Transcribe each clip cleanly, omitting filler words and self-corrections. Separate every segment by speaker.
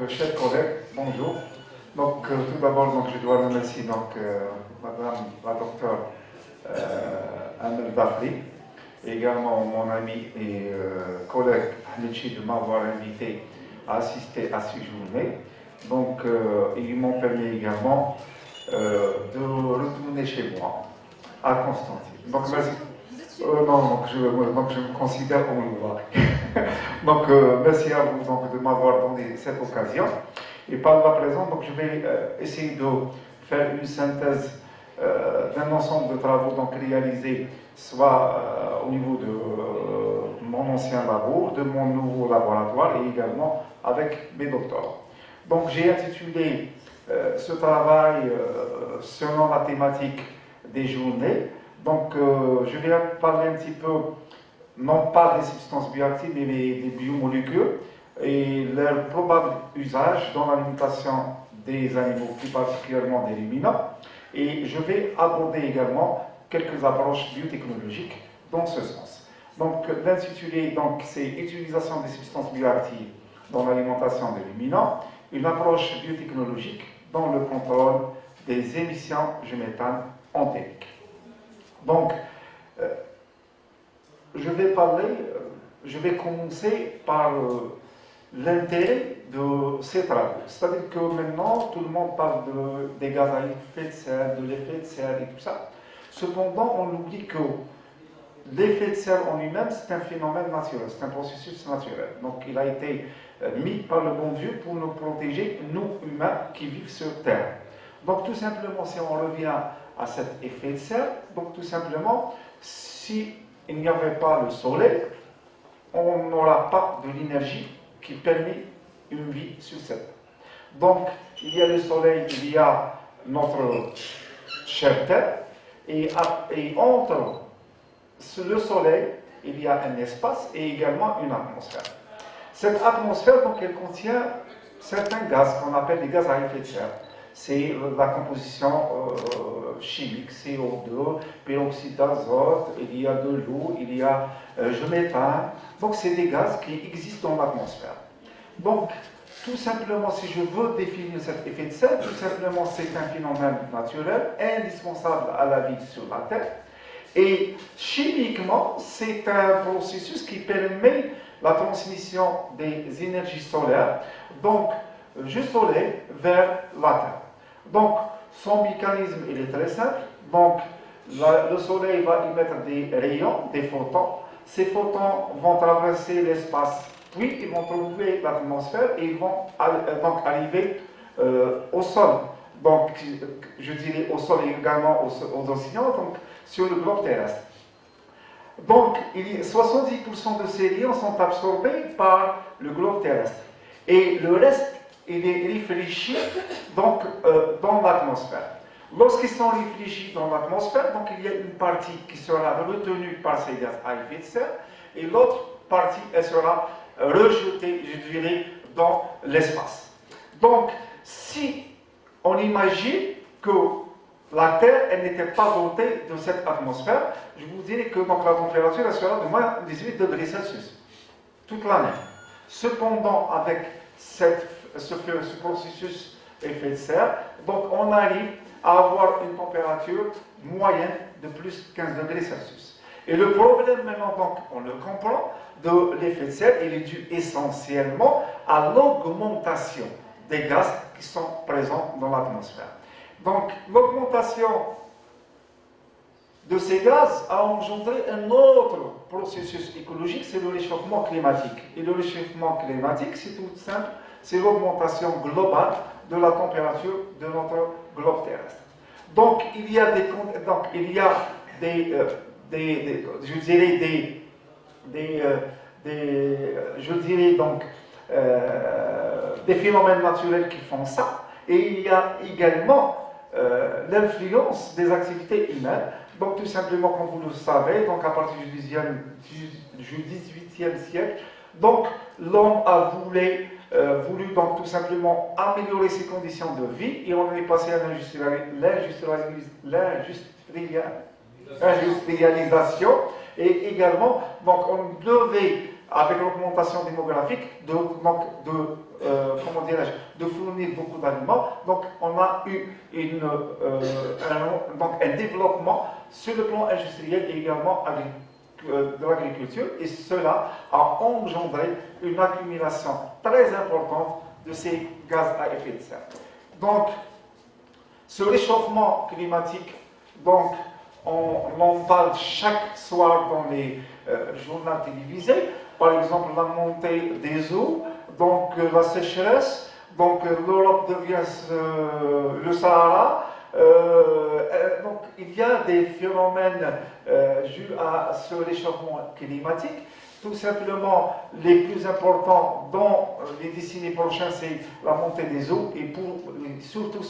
Speaker 1: chers collègues, bonjour. Tout d'abord, je dois remercier Madame la docteure Amel Dafri et également mon ami et collègue Hamichi de m'avoir invité à assister à cette journée. Ils m'ont permis également de retourner chez moi, à Constantine. Merci. Je me considère comme le roi. Merci à vous de m'avoir donné cette occasion. Et par la présente, je vais essayer de faire une synthèse d'un ensemble de travaux réalisés soit au niveau de mon ancien labo, de mon nouveau laboratoire et également avec mes doctorats. J'ai intitulé ce travail selon la thématique des journées. Je vais parler un petit peu, non pas des substances bioactives, mais des biomolécules et leur probable usage dans l'alimentation des animaux, plus particulièrement des ruminants. Et je vais aborder également quelques approches biotechnologiques dans ce sens. L'intitulé, c'est Utilisation des substances bioactives dans l'alimentation des ruminants, une approche biotechnologique dans le contrôle des émissions de méthane entériques. Je vais commencer par l'intérêt de ces travaux. C'est-à-dire que maintenant, tout le monde parle des gaz à effet de serre, de l'effet de serre et tout ça. Cependant, on oublie que l'effet de serre en lui-même, c'est un phénomène naturel, c'est un processus naturel. Il a été mis par le bon Dieu pour nous protéger, nous humains qui vivent sur Terre. Tout simplement, si on revient à cet effet de serre, tout simplement, si il n'y avait pas le soleil, on n'aura pas de l'énergie qui permet une vie sur cette terre. Il y a le soleil, il y a notre chère terre, et entre le soleil, il y a un espace et également une atmosphère. Cette atmosphère, elle contient certains gaz qu'on appelle les gaz à effet de serre. C'est la composition chimique, CO2, peroxyde d'azote, il y a de l'eau, il y a du méthane. C'est des gaz qui existent dans l'atmosphère. Tout simplement, si je veux définir cet effet de serre, tout simplement, c'est un phénomène naturel, indispensable à la vie sur la Terre. Et chimiquement, c'est un processus qui permet la transmission des énergies solaires, du soleil vers la Terre. Son mécanisme, il est très simple. Le soleil va émettre des rayons, des photons. Ces photons vont traverser l'espace, puis ils vont trouver l'atmosphère et ils vont arriver au sol. Je dirais au sol et également aux océans, sur le globe terrestre. 70% de ces rayons sont absorbés par le globe terrestre. Et le reste, il est réfléchi dans l'atmosphère. Lorsqu'ils sont réfléchis dans l'atmosphère, il y a une partie qui sera retenue par ces gaz à effet de serre et l'autre partie, elle sera rejetée, je dirais, dans l'espace. Si on imagine que la Terre, elle n'était pas dotée de cette atmosphère, je vous dirais que la température elle sera de moins 18 degrés Celsius toute l'année. Cependant, avec ce processus effet de serre, on arrive à avoir une température moyenne de plus 15 degrés Celsius. Et le problème maintenant, on le comprend, de l'effet de serre, il est dû essentiellement à l'augmentation des gaz qui sont présents dans l'atmosphère. L'augmentation de ces gaz a engendré un autre processus écologique, c'est le réchauffement climatique. Et le réchauffement climatique, c'est tout simple, c'est l'augmentation globale de la température de notre globe terrestre. Il y a des phénomènes naturels qui font ça, et il y a également l'influence des activités humaines. Tout simplement, comme vous le savez, à partir du XVIIIe siècle, l'homme a voulu tout simplement améliorer ses conditions de vie et on est passé à l'industrialisation et également on devait avec l'augmentation démographique, comment dirais-je, de fournir beaucoup d'aliments. Donc, on a eu un développement sur le plan industriel et également de l'agriculture, et cela a engendré une accumulation très importante de ces gaz à effet de serre. Donc, ce réchauffement climatique, donc, on en parle chaque soir dans les journaux télévisés. Par exemple, la montée des eaux, donc la sécheresse, donc l'Europe devient le Sahara. Donc il y a des phénomènes dus à ce réchauffement climatique. Tout simplement, les plus importants dans les décennies prochaines, c'est la montée des eaux et surtout,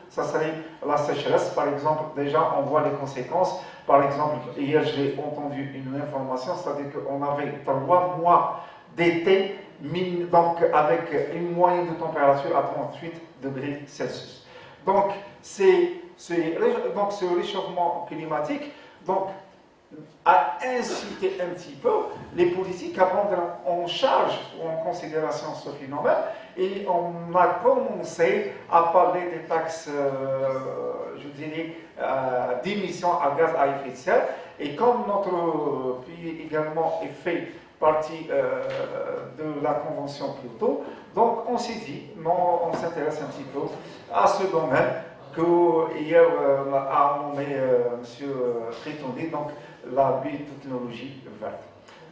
Speaker 1: ça serait la sécheresse. Par exemple, déjà, on voit les conséquences. Par exemple, hier, j'ai entendu une information, c'est-à-dire qu'on avait 3 mois d'été, donc avec une moyenne de température à 38 degrés Celsius. Donc, ce réchauffement climatique, donc, a incité un petit peu les politiques à prendre en charge ou en considération ce phénomène, et on a commencé à parler des taxes, je dirais, d'émissions à gaz à effet de serre. Et comme notre pays également est fait partie de la Convention Kyoto, donc on s'est dit, non, on s'intéresse un petit peu à ce domaine que hier a nommé M. Trétondi, donc la biotechnologie verte.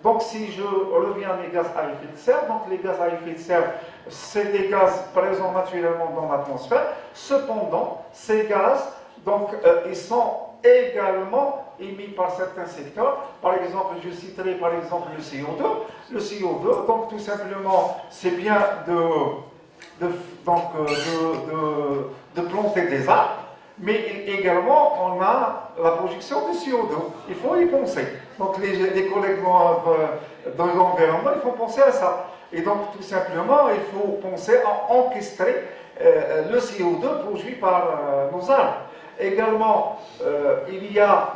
Speaker 1: Donc si je reviens aux gaz à effet de serre, donc les gaz à effet de serre, c'est des gaz présents naturellement dans l'atmosphère. Cependant, ces gaz, donc, ils sont également émis par certains secteurs. Par exemple, je citerai par exemple le CO2. Le CO2, donc tout simplement, c'est bien de planter des arbres, mais également on a la production de CO2. Il faut y penser. Donc les collègues dans l'environnement, il faut penser à ça. Et donc tout simplement, il faut penser à enregistrer le CO2 produit par nos arbres. Également, il y a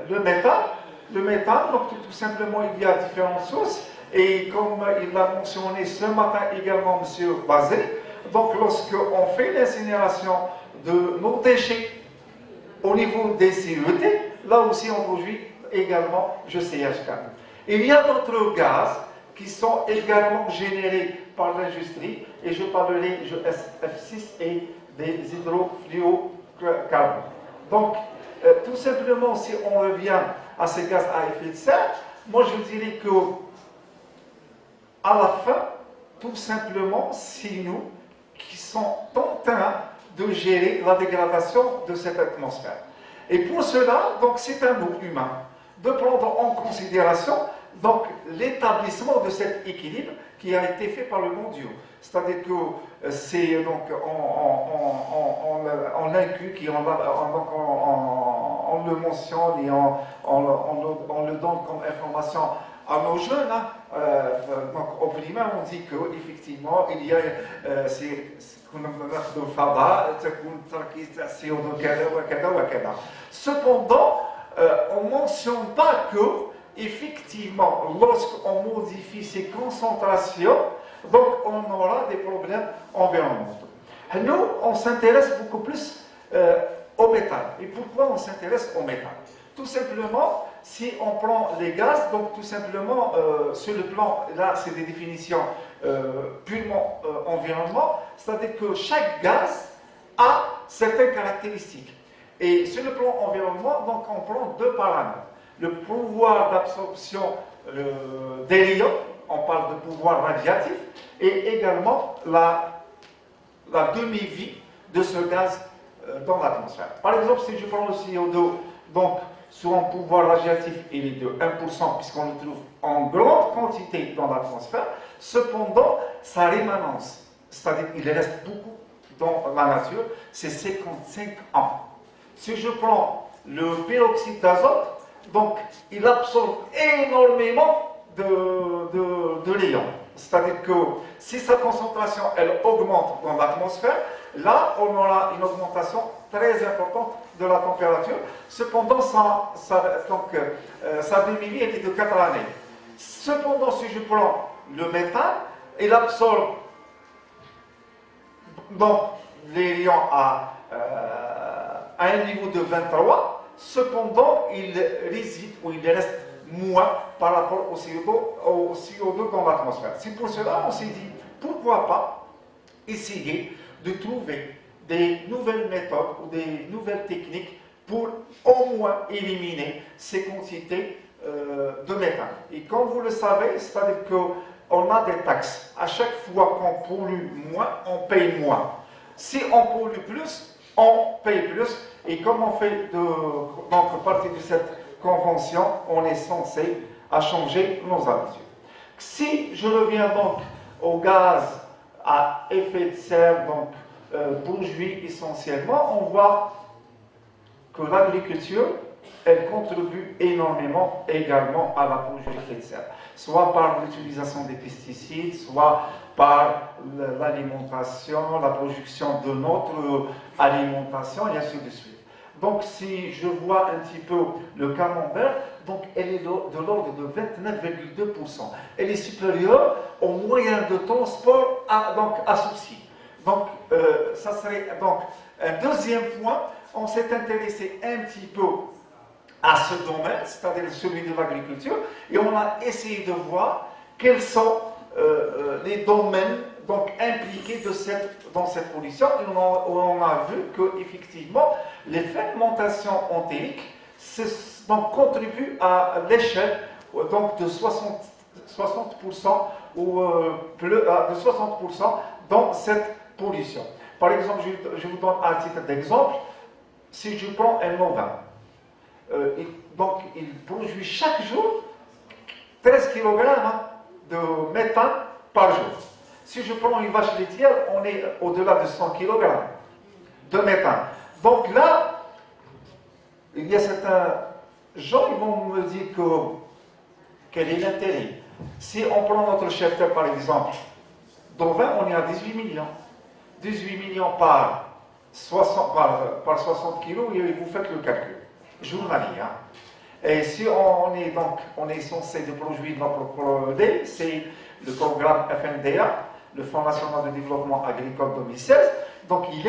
Speaker 1: le méthane. Le méthane, donc tout simplement, il y a différentes sources. Et comme il l'a mentionné ce matin également M. Bazet, donc lorsqu'on fait l'incinération de nos déchets au niveau des CET, là aussi on produit également le CH4. Il y a d'autres gaz qui sont également générés par l'industrie, et je parlerai du F6 et des hydrofluorocarbures. Donc, tout simplement, si on revient à ces gaz à effet de serre, moi je dirais que à la fin, tout simplement, c'est nous qui sommes en train de gérer la dégradation de cette atmosphère. Et pour cela, donc, c'est à nous, humains, de prendre en considération donc l'établissement de cet équilibre qui a été fait par le mondial. C'est-à-dire que c'est donc on l'inculque, on le mentionne et on le donne comme information à nos jeunes. Donc au primaire, on dit qu'effectivement, il y a cependant, on ne mentionne pas que effectivement, lorsqu'on modifie ces concentrations, donc on aura des problèmes environnementaux. Nous, on s'intéresse beaucoup plus au méthane. Et pourquoi on s'intéresse au méthane? Tout simplement, si on prend les gaz, donc tout simplement, sur le plan, là, c'est des définitions purement environnement, c'est-à-dire que chaque gaz a certaines caractéristiques. Et sur le plan environnement, donc on prend 2 paramètres. Le pouvoir d'absorption des rayons, on parle de pouvoir radiatif, et également la demi-vie de ce gaz dans l'atmosphère. Par exemple, si je prends le CO2, donc sur un pouvoir radiatif, il est de 1%, puisqu'on le trouve en grande quantité dans l'atmosphère. Cependant, sa rémanence, c'est-à-dire qu'il reste beaucoup dans la nature, c'est 55 ans. Si je prends le peroxyde d'azote, donc il absorbe énormément de rayons. C'est-à-dire que si sa concentration elle augmente dans l'atmosphère, là on aura une augmentation très importante de la température. Cependant, sa demi-vie est de 4 années. Cependant, si je prends le méthane, il absorbe donc les ions à un niveau de 23, cependant il réside ou il reste moins par rapport au CO2 dans l'atmosphère. C'est pour cela qu'on s'est dit, pourquoi pas essayer de trouver des nouvelles méthodes ou des nouvelles techniques pour au moins éliminer ces quantités de méthane. Et comme vous le savez, c'est-à-dire qu'on a des taxes. À chaque fois qu'on pollue moins, on paye moins. Si on pollue plus, on paye plus. Et comme on fait donc partie de cette convention, on est censé à changer nos habitudes. Si je reviens donc au gaz à effet de serre, donc produit essentiellement, on voit que l'agriculture, elle contribue énormément également à la pollution d'effet de serre, soit par l'utilisation des pesticides, soit par l'alimentation, la production de notre alimentation, et ainsi de suite. Donc, si je vois un petit peu le camembert, donc elle est de l'ordre de 29,2%. Elle est supérieure aux moyens de transport associés. Donc, ça serait donc un deuxième point. On s'est intéressé un petit peu à ce domaine, c'est-à-dire celui de l'agriculture, et on a essayé de voir quels sont les domaines donc, impliqués dans cette pollution. Et on a vu qu'effectivement, les fermentations entériques contribuent à l'échelle de 60% ou de 60% dans cette pollution. Par exemple, je vous donne un titre d'exemple. Si je prends un ovin, donc il produit chaque jour 13 kg de méthane par jour. Si je prends une vache laitière, on est au-delà de 100 kg de méthane. Donc là, il y a certains gens qui vont me dire quel est l'intérêt. Si on prend notre cheptel par exemple, d'ovin, on est à 18 millions. 18 millions par 60 kilos, et vous faites le calcul journalier. Hein. Et si on est censé de produire notre lait, c'est le programme FNDA, le Fonds national de développement agricole 2016. Donc il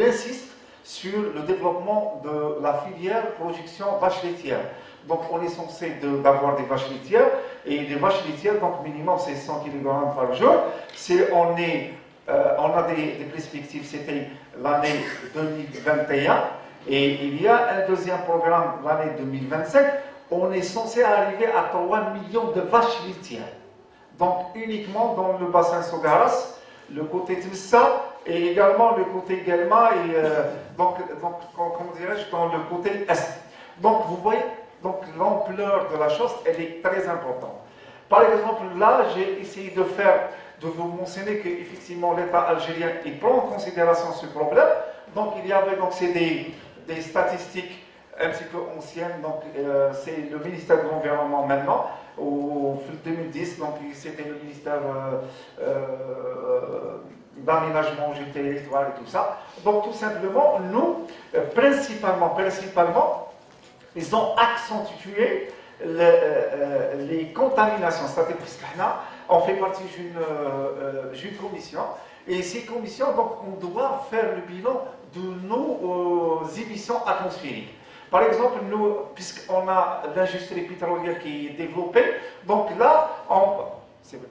Speaker 1: insiste sur le développement de la filière production vache laitière. Donc on est censé d'avoir des vaches laitières, et les vaches laitières, donc minimum c'est 100 kg par jour. On a des perspectives, c'était l'année 2021, et il y a un deuxième programme l'année 2025. On est censé arriver à 3 millions de vaches laitières. Donc uniquement dans le bassin Sogaras, le côté Tmissa, et également le côté Guelma, et comment dirais-je, dans le côté Est. Donc vous voyez, l'ampleur de la chose, elle est très importante. Par exemple, là, j'ai essayé de vous mentionner qu'effectivement l'État algérien il prend en considération ce problème. Donc il y avait c'est des statistiques un petit peu anciennes. Donc c'est le ministère de l'Environnement maintenant. Au 2010, donc c'était le ministère d'aménagement du territoire et tout ça. Donc tout simplement, nous, principalement, ils ont accentué les contaminations. C'est-à-dire qu'on fait partie d'une commission, et ces commissions, donc, on doit faire le bilan de nos émissions atmosphériques. Par exemple, nous, puisqu'on a l'industrie pétrolière qui est développée, donc là,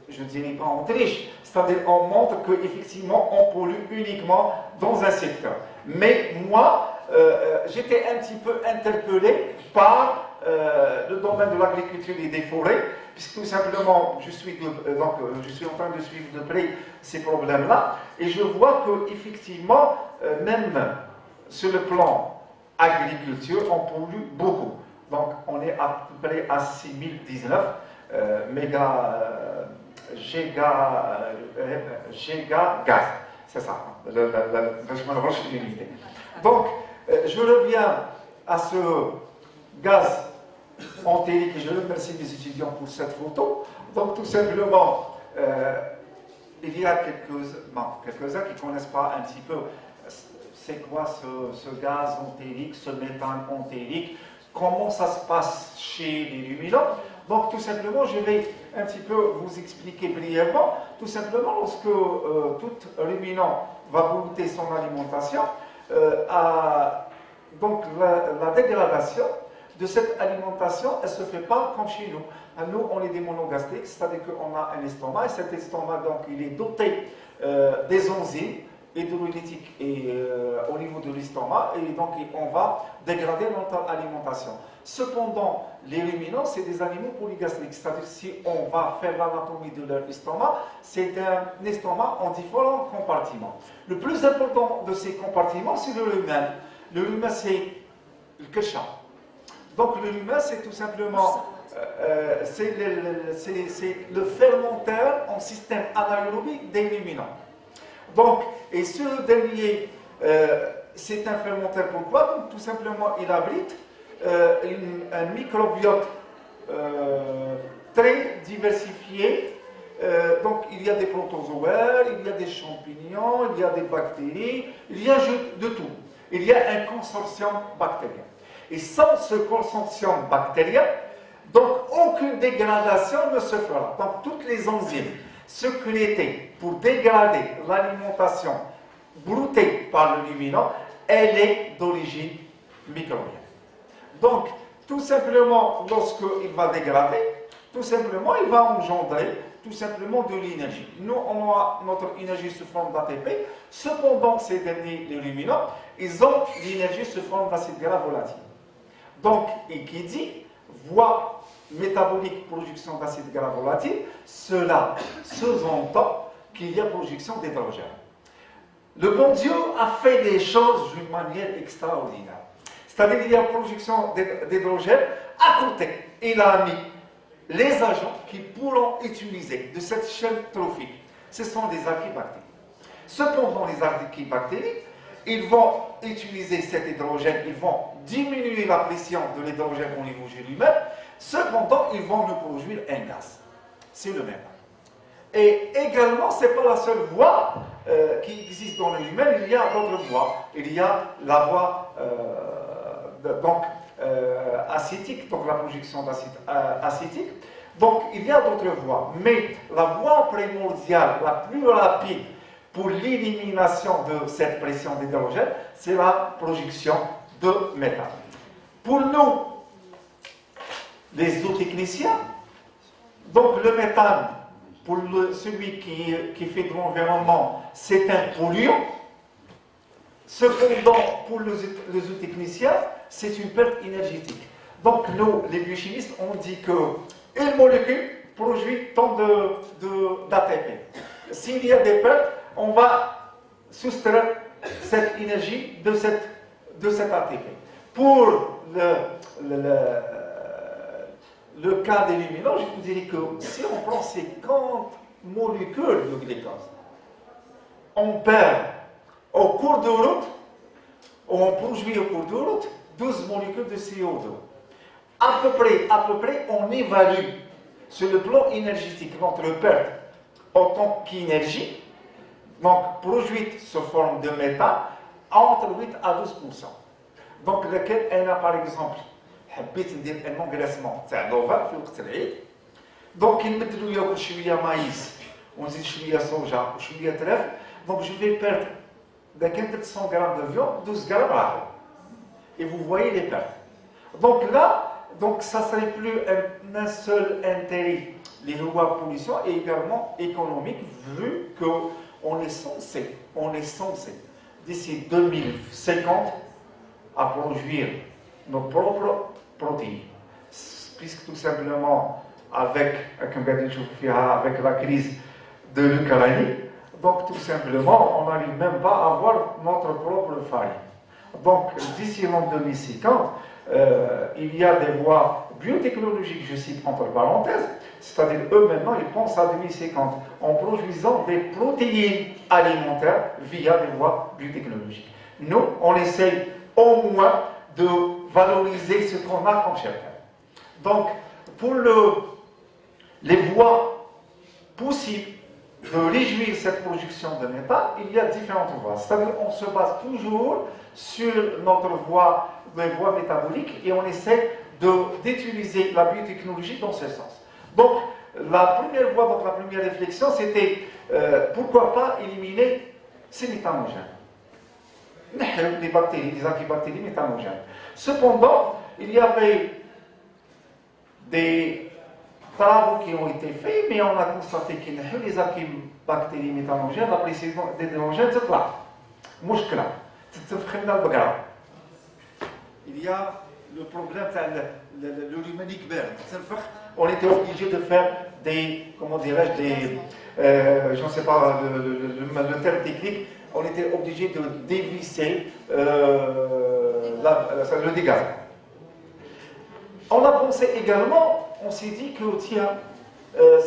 Speaker 1: je ne dirais pas on triche, c'est-à-dire on montre qu'effectivement on pollue uniquement dans un secteur. Mais moi, j'étais un petit peu interpellé par le domaine de l'agriculture et des forêts, puisque tout simplement je suis en train de suivre de près ces problèmes-là, et je vois qu'effectivement, même sur le plan agriculture, on pollue beaucoup. Donc on est à peu près à 6019 giga gaz. C'est ça, je me range l'unité. Donc, je reviens à ce gaz entérique, et je remercie mes étudiants pour cette photo. Donc, tout simplement, il y a quelques-uns qui ne connaissent pas un petit peu c'est quoi ce gaz entérique, ce méthane entérique, comment ça se passe chez les ruminants. Donc tout simplement, je vais un petit peu vous expliquer brièvement. Tout simplement, lorsque tout ruminant va goûter son alimentation, donc la dégradation de cette alimentation, elle ne se fait pas comme chez nous. Nous, on est des monogastriques, c'est-à-dire qu'on a un estomac, et cet estomac, donc, il est doté des enzymes hydrolytiques au niveau de l'estomac, et donc on va dégrader notre alimentation. Cependant, les ruminants, c'est des animaux polygastriques, c'est-à-dire si on va faire l'anatomie de leur estomac, c'est un estomac en différents compartiments. Le plus important de ces compartiments, c'est le rumen. Le rumen, c'est le kesha. Donc le rumen, c'est tout simplement c'est le fermenteur en système anaérobie des ruminants. Donc, et ce dernier, c'est un fermenteur pourquoi? Donc, tout simplement, il abrite un microbiote très diversifié. Donc, il y a des protozoaires, il y a des champignons, il y a des bactéries, il y a de tout. Il y a un consortium bactérien. Et sans ce consortium bactérien, donc aucune dégradation ne se fera. Donc toutes les enzymes sécrétées pour dégrader l'alimentation broutée par le ruminant, elle est d'origine microbienne. Donc tout simplement, lorsqu'il va dégrader, tout simplement, il va engendrer tout simplement de l'énergie. Nous, on a notre énergie sous forme d'ATP. Cependant, ces derniers, les ruminants, ils ont l'énergie sous forme d'acide gras volatile. Donc, et qui dit voie métabolique production d'acide gras volatile, cela sous-entend qu'il y a production d'hydrogène. Le bon Dieu a fait les choses d'une manière extraordinaire. C'est-à-dire qu'il y a production d'hydrogène à côté. Il a mis les agents qui pourront utiliser de cette chaîne trophique. Ce sont les archibactéries. Cependant, les archibactéries, ils vont utiliser cet hydrogène, ils vont diminuer la pression de l'hydrogène au niveau de lui-même. Cependant, ils vont nous produire un gaz. C'est le méthane. Et également, ce n'est pas la seule voie qui existe dans l'humain, il y a d'autres voies. Il y a la voie acétique, donc la projection d'acide acétique. Donc, il y a d'autres voies. Mais la voie primordiale, la plus rapide pour l'élimination de cette pression d'hydrogène, c'est la projection de méthane. Pour nous, les zootechniciens, donc le méthane, pour celui qui fait de l'environnement, c'est un polluant. Cependant, pour le zootechnicien, c'est une perte énergétique. Donc nous, les biochimistes, on dit qu'une molécule produit tant d'ATP. S'il y a des pertes, on va soustraire cette énergie de cet ATP. Pour le cas des lumineux, je vous dirais que si on prend 50 molécules de glucose, on perd au cours de route, ou on produit au cours de route, 12 molécules de CO2. À peu près, on évalue sur le plan énergétique notre perte en tant qu'énergie, donc produite sous forme de méthane, entre 8 à 12%. Donc, lequel elle a par exemple, حبيت ندير un engraissement تاع لوفا في وقت العيد، دونك نبدلو ياكل شويه مايس ونزيد شويه صوجا وشويه ترف، donc je vais perdre de 100 grammes de viande, 12 grammes راحوا. Et vous voyez les pertes. Donc là, donc ça serait plus un seul intérêt, les lois de pollution, et également économique, vu qu'on est censé, d'ici 2050, à produire nos propres protéines. Puisque tout simplement, avec la crise de l'Ukraine, donc tout simplement, on n'arrive même pas à avoir notre propre farine. Donc d'ici l'an 2050, il y a des voies biotechnologiques, je cite entre parenthèses, c'est-à-dire eux maintenant ils pensent à 2050 en produisant des protéines alimentaires via des voies biotechnologiques. Nous, on essaye au moins de valoriser ce qu'on a comme chacun. Donc, pour les voies possibles de réduire cette production de méthane, il y a différentes voies. C'est-à-dire qu'on se base toujours sur notre voie des voies métaboliques et on essaie d'utiliser la biotechnologie dans ce sens. Donc, la première voie, donc la première réflexion, c'était pourquoi pas éliminer ces méthanogènes. Les bactéries, les antibactéries méthanogènes. Cependant, il y avait des travaux qui ont été faits, mais on a constaté que les antibactéries méthanogènes, la précision des méthanogènes, c'est là. مشكلة تتفخمنا البقرة. Il y a le problème de l'urinique vert. On était obligé de faire des, comment dirais-je, des, je ne sais pas le terme technique, on était obligé de dévisser le dégaz. On a pensé également, on s'est dit que tiens,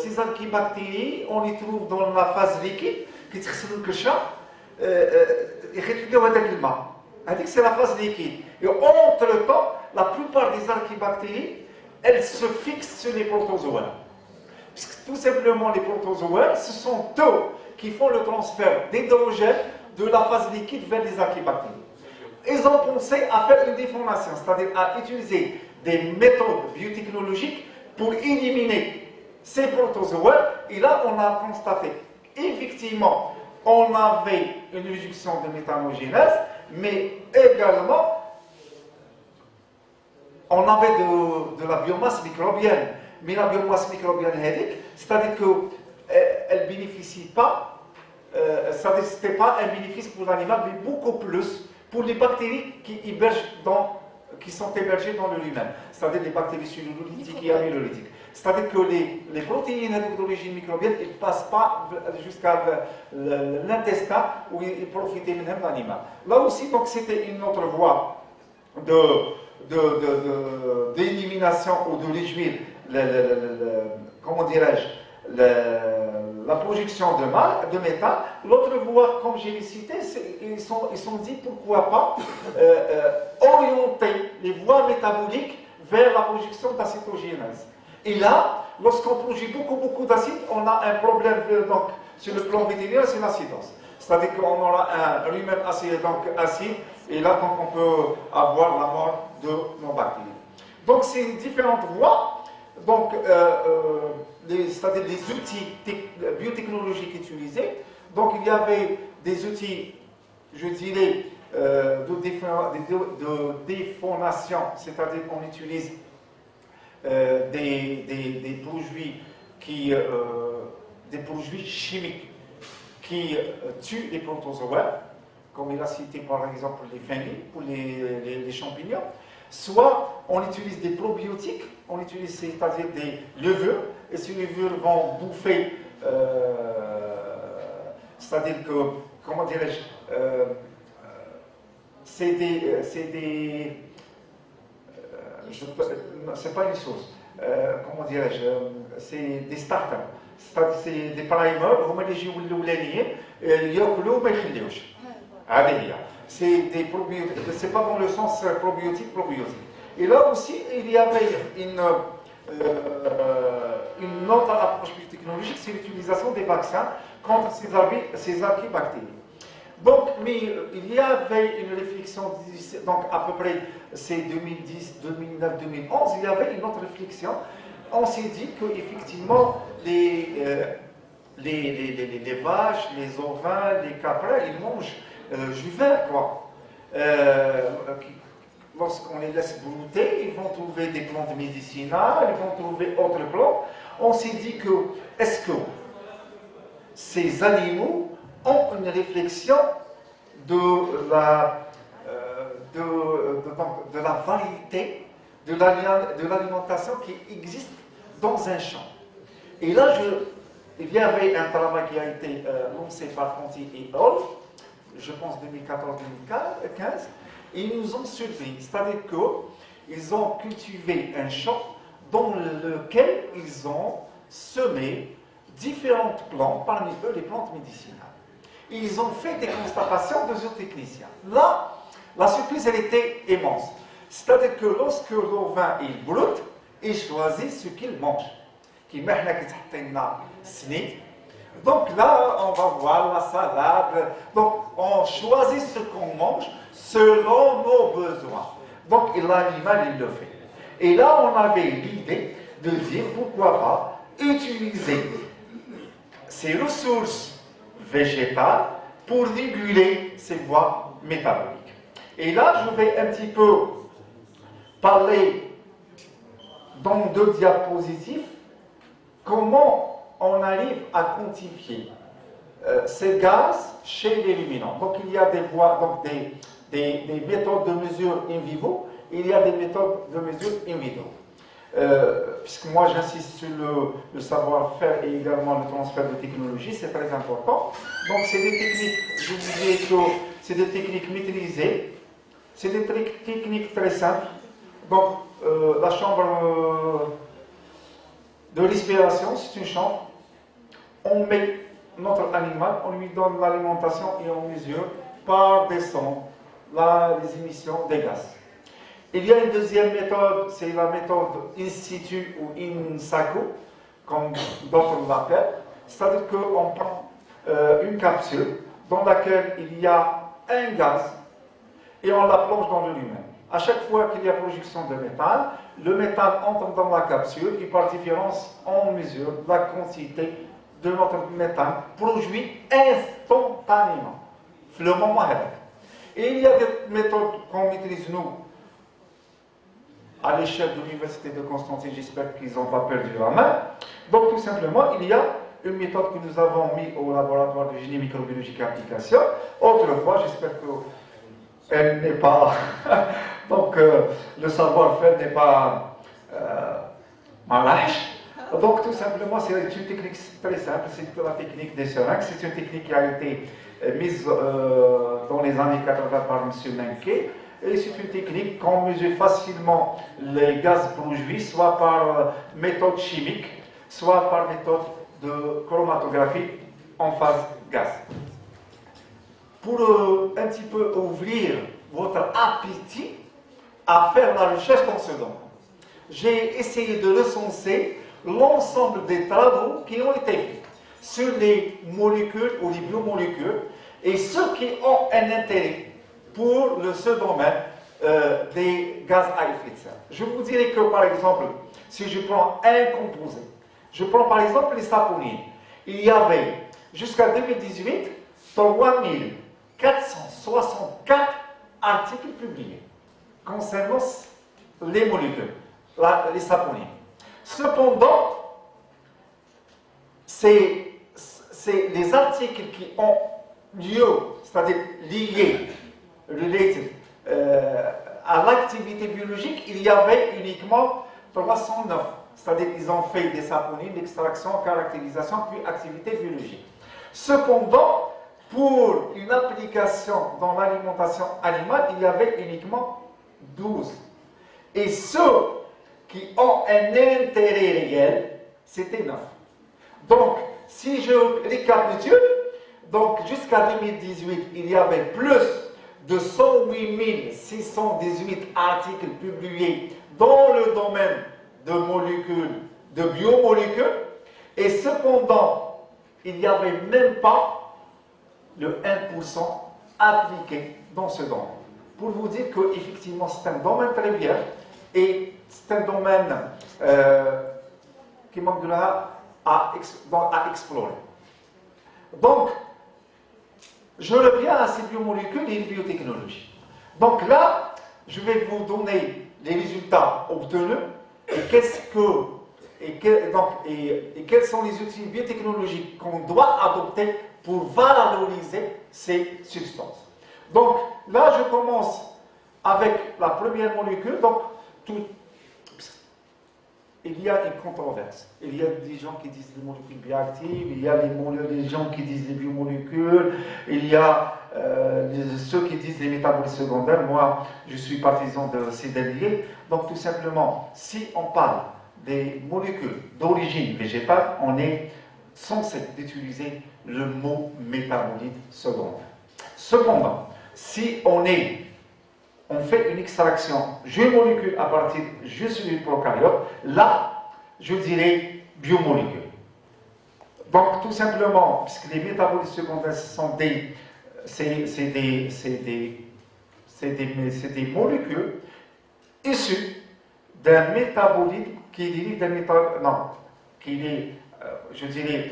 Speaker 1: ces antibactéries, on les trouve dans la phase liquide, qui est le chat. C'est la phase liquide. Et entre-temps, la plupart des archibactéries, elles se fixent sur les protozoaires. Puisque tout simplement, les protozoaires, ce sont eux qui font le transfert d'hydrogène de la phase liquide vers les archibactéries. Ils ont pensé à faire une déformation, c'est-à-dire à utiliser des méthodes biotechnologiques pour éliminer ces protozoaires. Et là, on a constaté, effectivement, on avait une réduction de méthanogénèse, mais également, on avait de la biomasse microbienne. Mais la biomasse microbienne, c'est-à-dire qu'elle ne bénéficie pas, c'est-à-dire que ce n'était pas un bénéfice pour l'animal, mais beaucoup plus pour les bactéries qui sont hébergées dans le lui-même, c'est-à-dire les bactéries cellulolytiques et amylolytiques. C'est-à-dire que les protéines d'origine microbienne ne passent pas jusqu'à l'intestin où ils profitaient même de l'animal. Là aussi, donc, c'était une autre voie d'élimination ou de réduire, comment dirais-je, la projection de méthane. L'autre voie, comme j'ai cité, ils sont dit pourquoi pas orienter les voies métaboliques vers la projection d'acétogénèse. Et là, lorsqu'on produit beaucoup d'acide, on a un problème donc, sur le plan vétérinaire, c'est l'acidose. C'est-à-dire qu'on aura un rumen acide, et là, donc, on peut avoir la mort de nos bactéries. Donc, ces différentes voies, donc, c'est-à-dire les outils biotechnologiques utilisés. Donc, il y avait des outils, je dirais, de déphonation, c'est-à-dire qu'on utilise des produits chimiques qui tuent les protozoaires, comme il a cité par exemple les fungi ou les champignons. Soit on utilise des probiotiques, on utilise c'est-à-dire des levures, et ces levures vont bouffer, c'est-à-dire que, comment dirais-je, c'est pas une sauce, comment dirais-je, c'est des starters, c'est des primers, هما اللي يجيو الاولانيين ياكلوا ما يخليوش. C'est des probiotiques, c'est pas dans le sens probiotique. Et là aussi, il y avait une autre approche technologique, c'est l'utilisation des vaccins contre ces archibactéries. Donc, mais il y avait une réflexion, donc à peu près c'est 2010, 2009, 2011, il y avait une autre réflexion. On s'est dit qu'effectivement, les vaches, les ovins, les caprins, ils mangent du vert, quoi. Lorsqu'on les laisse brouter, ils vont trouver des plantes médicinales, ils vont trouver autres plantes. On s'est dit que, est-ce que ces animaux ont une réflexion de la variété de l'alimentation qui existe dans un champ. Et là, il y avait un travail qui a été lancé par Fonti et Olf, je pense 2014-2015, et ils nous ont surpris. C'est-à-dire qu'ils ont cultivé un champ dans lequel ils ont semé différentes plantes, parmi eux les plantes médicinales. Et ils ont fait des constatations de zootechniciens. Là, la surprise, elle était immense. C'est-à-dire que lorsque l'ovin il broute, il choisit ce qu'il mange. Donc là, on va voir la salade. Donc, on choisit ce qu'on mange selon nos besoins. Donc l'animal, il le fait. Et là, on avait l'idée de dire pourquoi pas utiliser ces ressources végétales pour réguler ces voies métaboliques. Et là, je vais un petit peu parler dans 2 diapositives comment on arrive à quantifier ces gaz chez les ruminants. Donc il y a des voies, donc des méthodes de mesure in vivo, il y a des méthodes de mesure in vitro. Puisque moi j'insiste sur le savoir-faire et également le transfert de technologie, c'est très important. Donc c'est des techniques, je vous dis que c'est des techniques maîtrisées, c'est des techniques très simples. Donc la chambre de respiration, c'est une chambre, on met notre animal, on lui donne l'alimentation et on mesure par des sondes les émissions des gaz. Il y a une deuxième méthode, c'est la méthode in situ ou in saco, comme d'autres l'appellent. C'est-à-dire qu'on prend une capsule dans laquelle il y a un gaz et on la plonge dans le lumen. À chaque fois qu'il y a projection de méthane, le méthane entre dans la capsule et par différence, on mesure la quantité de notre méthane produit instantanément. Le moment est. Et il y a des méthodes qu'on maîtrise nous à l'échelle de l'Université de Constantine, j'espère qu'ils n'ont pas perdu la main. Donc tout simplement, il y a une méthode que nous avons mise au laboratoire de génie microbiologique et application. Autrefois, j'espère qu'elle n'est pas... Donc le savoir-faire n'est pas malâche. Donc tout simplement, c'est une technique très simple, c'est la technique des seringues. C'est une technique qui a été mise dans les années 80 par M. Menke. Et c'est une technique qu'on mesure facilement les gaz produits, soit par méthode chimique, soit par méthode de chromatographie en phase gaz. Pour un petit peu ouvrir votre appétit à faire la recherche dans ce domaine, j'ai essayé de recenser l'ensemble des travaux qui ont été faits sur les molécules ou les biomolécules et ceux qui ont un intérêt pour ce domaine des gaz à effet de serre. Je vous dirais que, par exemple, si je prends un composé, je prends par exemple les saponines, il y avait jusqu'à 2018 3464 articles publiés concernant les molécules, les saponines. Cependant, c'est les articles qui ont lieu, c'est-à-dire liés, related, à l'activité biologique, il y avait uniquement 309. C'est-à-dire qu'ils ont fait des saponines, l'extraction, caractérisation, puis activité biologique. Cependant, pour une application dans l'alimentation animale, il y avait uniquement 12. Et ceux qui ont un intérêt réel, c'était 9. Donc, si je récapitule, donc jusqu'à 2018, il y avait plus de 108 618 articles publiés dans le domaine de molécules, de biomolécules, et cependant, il n'y avait même pas le 1% appliqué dans ce domaine. Pour vous dire qu'effectivement, c'est un domaine très bien, et c'est un domaine qui manque de là à explorer. Donc, je reviens à ces biomolécules et les biotechnologies. Donc là, je vais vous donner les résultats obtenus et quels sont les outils biotechnologiques qu'on doit adopter pour valoriser ces substances. Donc là, je commence avec la première molécule. Donc, il y a une controverse. Il y a des gens qui disent les molécules bioactives, il y a des gens qui disent les biomolécules, il y a ceux qui disent les métabolistes secondaires. Moi, je suis partisan de ces derniers. Donc, tout simplement, si on parle des molécules d'origine végétale, on est censé utiliser le mot métabolite secondaire. Cependant, si on fait une extraction géomolécule à partir juste du prokaryote, là, je dirais biomolécule. Donc, tout simplement, puisque les métabolites secondaires sont des molécules issu d'un métabolite qui dérive d'un métabolite, non, qui est, je dirais,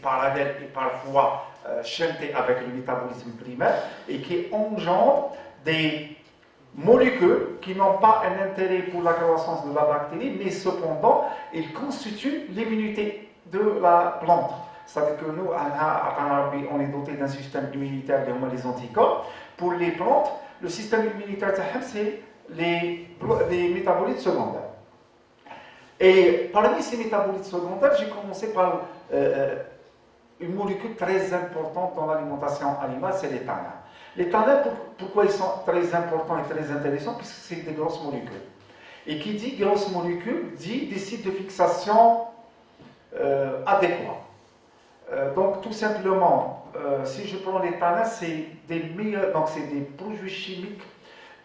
Speaker 1: parallèle et parfois chanté avec le métabolisme primaire et qui engendre des molécules qui n'ont pas un intérêt pour la croissance de la bactérie, mais cependant, ils constituent l'immunité de la plante. C'est-à-dire que nous, on est doté d'un système immunitaire, les anticorps. Pour les plantes, le système immunitaire, c'est les métabolites secondaires. Et parmi ces métabolites secondaires, j'ai commencé par une molécule très importante dans l'alimentation animale, c'est les tanins. Les tanins, pourquoi ils sont très importants et très intéressants? Puisque c'est des grosses molécules. Et qui dit grosses molécules, dit des sites de fixation adéquats. Donc tout simplement, si je prends les tanins, c'est des produits chimiques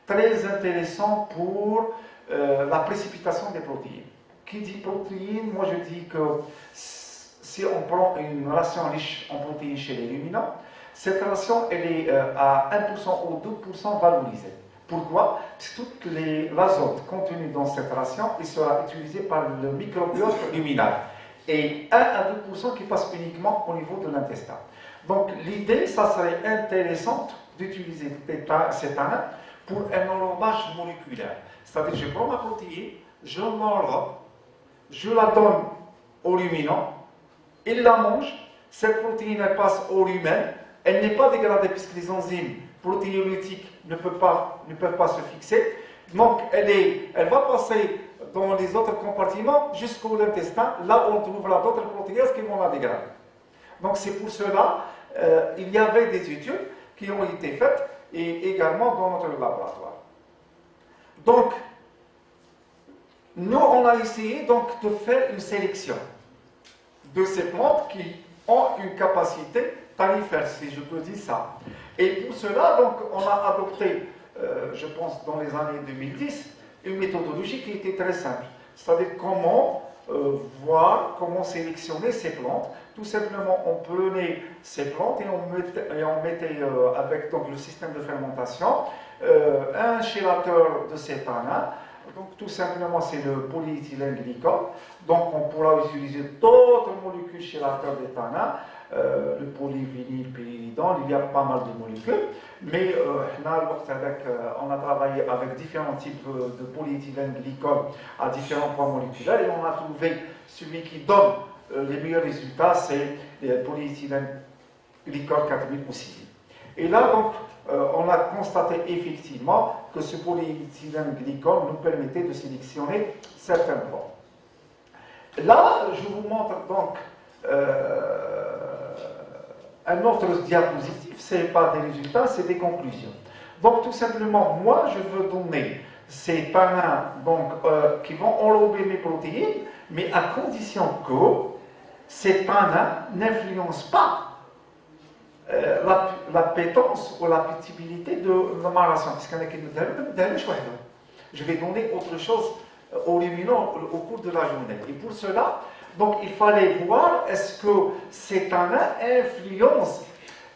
Speaker 1: très intéressants pour la précipitation des protéines. Qui dit protéines, moi je dis que si on prend une ration riche en protéines chez les ruminants, cette ration elle est à 1% ou 2% valorisée. Pourquoi? Parce que toute l'azote contenu dans cette ration il sera utilisé par le microbiote ruminal. Et 1 à 2% qui passe uniquement au niveau de l'intestin. Donc l'idée, ça serait intéressant d'utiliser ces tanins pour un enrobage moléculaire. C'est-à-dire je prends ma protéine, je l'enrobe, je la donne au ruminant, il la mange, cette protéine elle passe au rumen, elle n'est pas dégradée puisque les enzymes protéolytiques ne peuvent pas se fixer, donc elle va passer dans les autres compartiments jusqu'au intestin, là où on trouvera d'autres protéases qui vont la dégrader. Donc c'est pour cela il y avait des études qui ont été faites et également dans notre laboratoire. Donc nous on a essayé donc de faire une sélection de ces plantes qui ont une capacité tarifaire, si je peux dire ça. Et pour cela donc on a adopté, je pense dans les années 2010, une méthodologie qui était très simple. C'est-à-dire comment voir, comment sélectionner ces plantes. Tout simplement, on prenait ces plantes et on mettait avec donc, le système de fermentation un chélateur de ces tanins. Donc tout simplement, c'est le polyéthylène glycol. Donc on pourra utiliser d'autres molécules chélateurs des tanins. Le polyvinylpyridine, il y a pas mal de molécules, mais on a travaillé avec différents types de polyéthylène glycol à différents points moléculaires et on a trouvé celui qui donne les meilleurs résultats, c'est le polyéthylène glycol 4000 ou 6000. Et là, donc, on a constaté effectivement que ce polyéthylène glycol nous permettait de sélectionner certains plantes. Là, je vous montre donc un autre diapositive, ce n'est pas des résultats, c'est des conclusions. Donc tout simplement, moi je veux donner ces tanins donc, qui vont enrober mes protéines, mais à condition que ces tanins n'influencent pas l'appétence ou l'appétibilité de ma ration. Je vais donner autre chose aux ruminants au cours de la journée. Et pour cela, donc il fallait voir est-ce que ces tanins influencent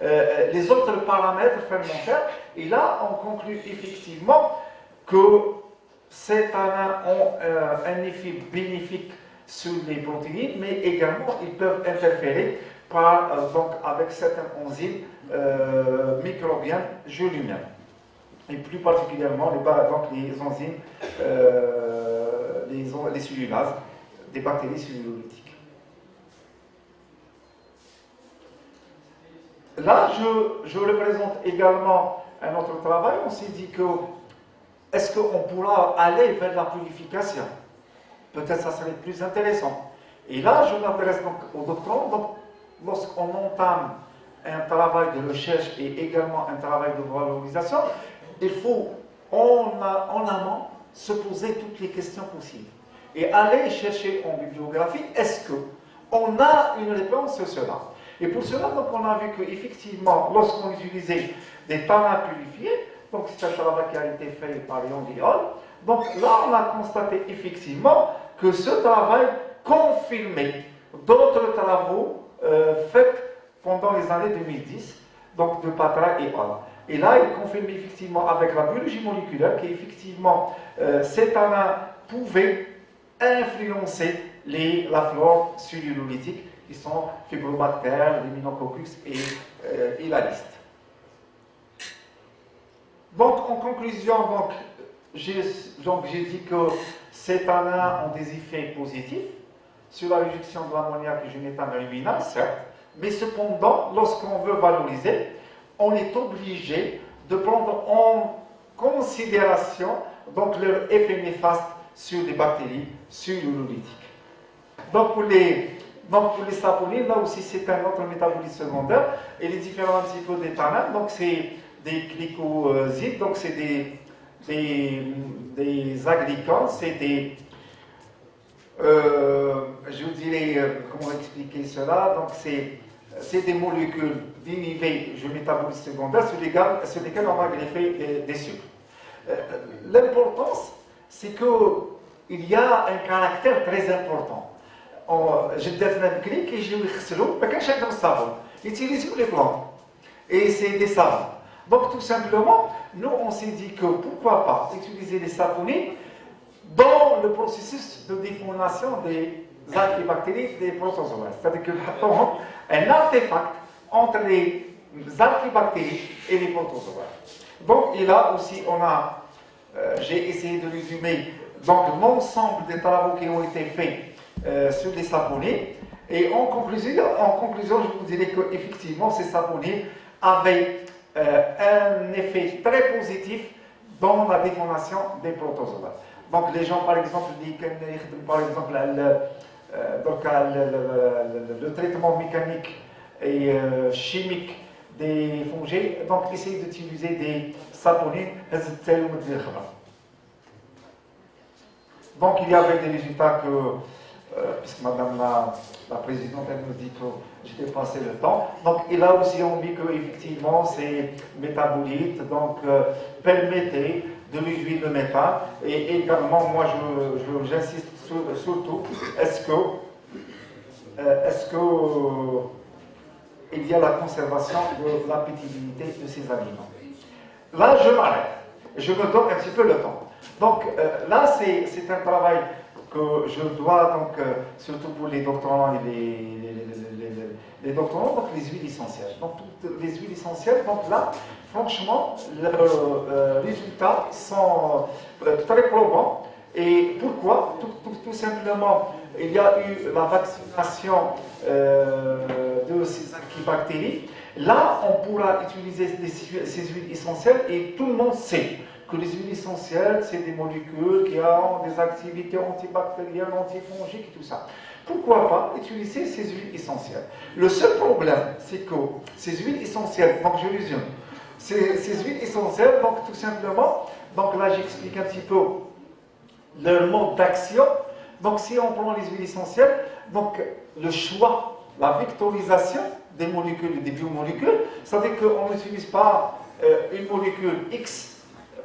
Speaker 1: les autres paramètres fermentaires. Et là, on conclut effectivement que ces tanins ont un effet bénéfique sur les protéines, mais également ils peuvent interférer donc, avec certaines enzymes microbiennes juliennes. Et plus particulièrement les enzymes, les cellulases, des bactéries cellulolytiques. Là, je représente également un autre travail. On s'est dit que est-ce qu'on pourra aller vers la purification? Peut-être ça serait plus intéressant. Et là, je m'adresse donc aux doctorants. Donc, lorsqu'on entame un travail de recherche et également un travail de valorisation, il faut en amont se poser toutes les questions possibles. Et aller chercher en bibliographie, est-ce qu'on a une réponse sur cela? Et pour cela, donc, on a vu qu'effectivement, lorsqu'on utilisait des tanins purifiés, donc c'est un travail qui a été fait par Young et Hall, donc là, on a constaté effectivement que ce travail confirmait d'autres travaux faits pendant les années 2010, donc de Patra et Hall. Et là, il confirme effectivement avec la biologie moléculaire qu'effectivement, cétana pouvait influencer la flore cellulolytique, qui sont fibrobactères, les Minococcus et la liste. Donc, en conclusion, j'ai dit que cétana ont des effets positifs sur la réduction de l'ammoniac et du méthane luminal, certes, mais cependant, lorsqu'on veut valoriser, on est obligé de prendre en considération donc, leur effet néfaste sur les bactéries cellulolytiques. Donc pour les saponines, là aussi c'est un autre métabolite secondaire, et les différents un petit peu des tanins, donc c'est des glycosides, donc c'est des aglycans, c'est des je vous dirais, comment expliquer cela, donc c'est des molécules dérivées du métabolisme secondaire sur lesquelles on va greffer des sucres. L'importance, c'est qu'il y a un caractère très important. J'ai un clic et je vais mais quand j'ai un savon, utilisez les plantes. Et c'est des savons. Donc tout simplement, nous on s'est dit que pourquoi pas utiliser les saponines dans le processus de déformation des archibactéries des protozoaires. C'est-à-dire que nous avons un artefact entre les archibactéries et les protozoaires. Donc, et là aussi, j'ai essayé de résumer l'ensemble des travaux qui ont été faits sur les saponines. Et en conclusion, je vous dirais qu'effectivement, ces saponines avaient un effet très positif dans la déformation des protozoaires. Donc les gens, par exemple, disent par exemple le traitement mécanique et chimique des fongies, donc essayez d'utiliser des saponines. Donc il y avait des résultats que, puisque Madame la Présidente elle nous dit que j'ai dépassé le temps, donc et là aussi on dit qu'effectivement ces métabolites permettaient de réduire le méthane, et également moi j'insiste surtout, est-ce que il y a la conservation de l'appétitibilité de ces aliments. Là je m'arrête, je me donne un petit peu le temps. Donc là c'est un travail que je dois surtout pour les doctorants et les doctorants, donc les huiles essentielles. Donc toutes les huiles essentielles, donc là franchement, les résultats sont très probants. Et pourquoi? Tout simplement, il y a eu la vaccination de ces archibactéries. Là, on pourra utiliser ces huiles essentielles et tout le monde sait que les huiles essentielles, c'est des molécules qui ont des activités antibactériennes, antifongiques et tout ça. Pourquoi pas utiliser ces huiles essentielles? Le seul problème, c'est que ces huiles essentielles, donc je résume, ces huiles essentielles, donc tout simplement, donc là j'explique un petit peu leur mode d'action. Donc si on prend les huiles essentielles, donc le choix, la vectorisation des molécules, des biomolécules, c'est-à-dire qu'on n'utilise pas une molécule X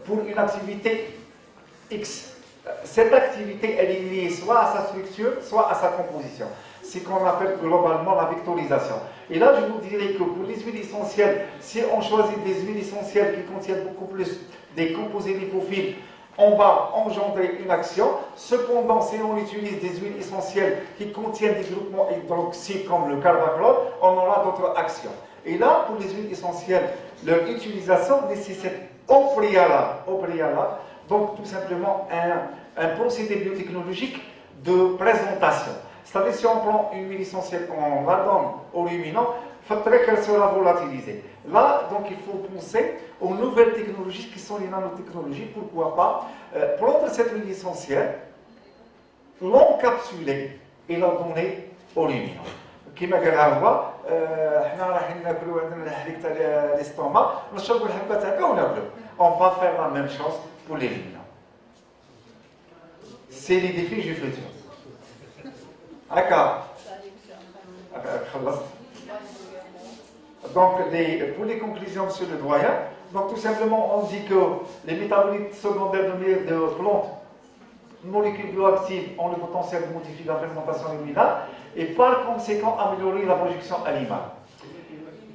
Speaker 1: pour une activité X. Cette activité, elle est liée soit à sa structure, soit à sa composition. C'est ce qu'on appelle globalement la vectorisation. Et là, je vous dirais que pour les huiles essentielles, si on choisit des huiles essentielles qui contiennent beaucoup plus des composés lipophiles, on va engendrer une action. Cependant, si on utilise des huiles essentielles qui contiennent des groupements hydroxyles comme le carbachlore, on aura d'autres actions. Et là, pour les huiles essentielles, leur utilisation nécessite au préalable, donc tout simplement un procédé biotechnologique de présentation. C'est-à-dire si on prend une huile essentielle en radon au ruminant, il faudrait qu'elle sera volatilisée. Là, donc il faut penser aux nouvelles technologies qui sont les nanotechnologies. Pourquoi pas prendre cette huile essentielle, l'encapsuler et la donner au ruminant. كما قال هو احنا رايحين ناكلوا عندنا الحليب تاع الاستوما نشربوا الحبه تاعها وناكلوا. On va faire la même chose pour les ruminants. C'est les défis du futur. D'accord. Donc, pour les conclusions, monsieur le doyen, donc tout simplement, on dit que les métabolites secondaires de plantes, molécules bioactives, ont le potentiel de modifier la fermentation luminale et par conséquent améliorer la production animale.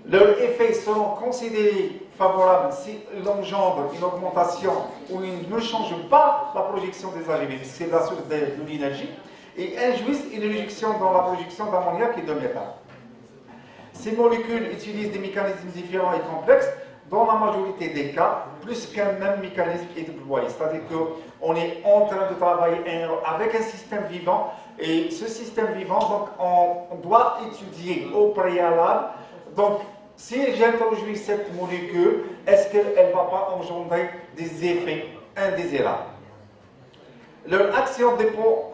Speaker 1: Leurs effets seront considérés favorable s'il engendre une augmentation ou il ne change pas la projection des AGV, c'est la source de l'énergie, et induisent une réduction dans la projection d'ammoniac et de méthane. Ces molécules utilisent des mécanismes différents et complexes, dans la majorité des cas, plus qu'un même mécanisme est déployé. C'est-à-dire qu'on est en train de travailler avec un système vivant, et ce système vivant, donc, on doit étudier au préalable. Donc, si j'introduis cette molécule, est-ce qu'elle ne va pas engendrer des effets indésirables? Leur action dépend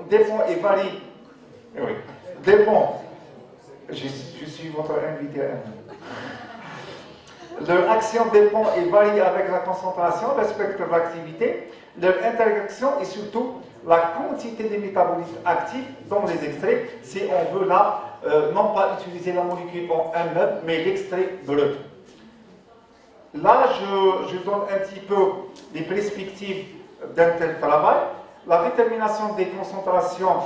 Speaker 1: et varie. Oui, dépend. Je suis votre invité. Leur action dépend et varie avec la concentration, le spectre d'activité, leur interaction et surtout la quantité des métabolites actifs dans les extraits, si on veut là, non pas utiliser la molécule en elle-même, mais l'extrait brut. Là, je donne un petit peu les perspectives d'un tel travail. La détermination des concentrations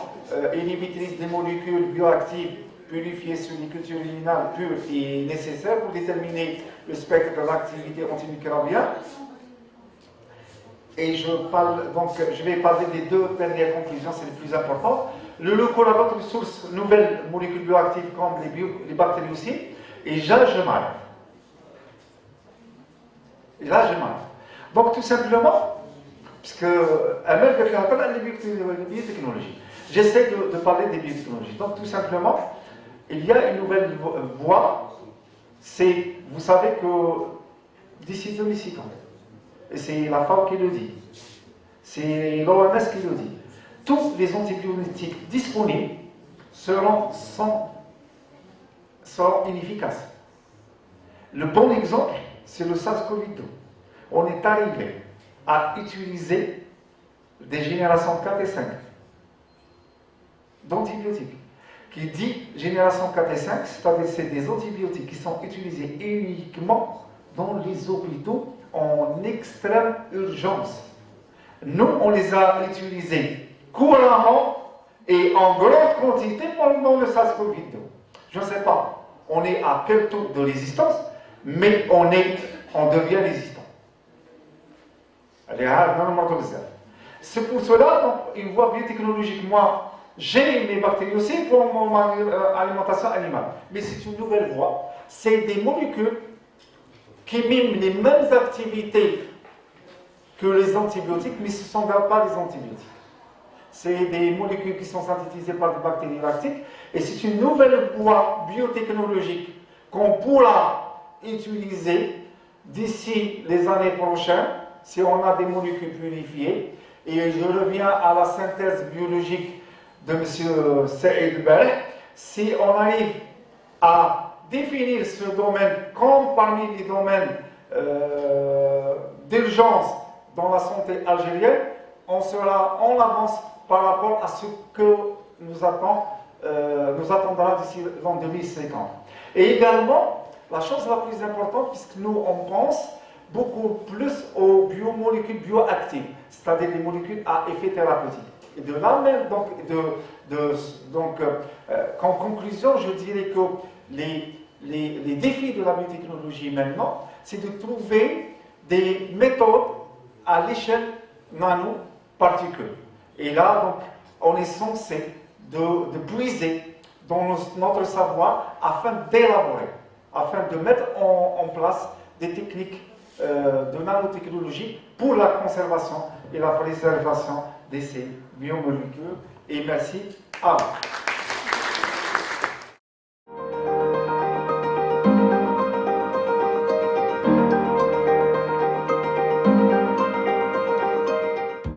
Speaker 1: inhibitrices des molécules bioactives purifiées sur les cultures luminales pures est nécessaire pour déterminer le spectre de l'activité antimicrobienne. Et je vais parler des deux dernières conclusions, c'est les plus importantes. Le recours à d'autres sources, nouvelles molécules bioactives comme les bactériocides, et là je m'arrête. Et là je m'arrête. Donc tout simplement, puisque Amel de faire appel à les biotechnologies. J'essaie de parler des biotechnologies. Donc tout simplement, il y a une nouvelle voie, c'est, vous savez que d'ici 2050, et c'est la FAO qui le dit, c'est l'OMS qui le dit, tous les antibiotiques disponibles seront inefficaces. Le bon exemple, c'est le SARS-CoV-2. On est arrivé à utiliser des générations 4 et 5 d'antibiotiques. Qui dit génération 4 et 5, c'est-à-dire c'est des antibiotiques qui sont utilisés uniquement dans les hôpitaux en extrême urgence. Nous, on les a utilisés couramment et en grande quantité pendant le SARS-CoV-2. Je ne sais pas, on est à quel taux de résistance, mais on devient résistant. C'est pour cela, donc, une voie biotechnologique, moi, j'ai mes bactéries aussi pour mon alimentation animale. Mais c'est une nouvelle voie. C'est des molécules qui miment les mêmes activités que les antibiotiques, mais ce ne sont pas des antibiotiques. C'est des molécules qui sont synthétisées par des bactéries lactiques. Et c'est une nouvelle voie biotechnologique qu'on pourra utiliser d'ici les années prochaines, si on a des molécules purifiées. Et je reviens à la synthèse biologique de M. Saïd Bel, si on arrive à définir ce domaine comme parmi les domaines d'urgence dans la santé algérienne, on sera en avance par rapport à ce que nous attendra d'ici l'an 2050. Et également, la chose la plus importante, puisque nous on pense beaucoup plus aux biomolécules bioactives, c'est-à-dire les molécules à effet thérapeutique. Et de là même, en conclusion, je dirais que les défis de la biotechnologie maintenant, c'est de trouver des méthodes à l'échelle nanoparticule. Et là, donc, on est censé de puiser dans notre savoir afin d'élaborer, afin de mettre en place des techniques de nanotechnologie pour la conservation et la préservation de ces biomolécules. Et merci à vous.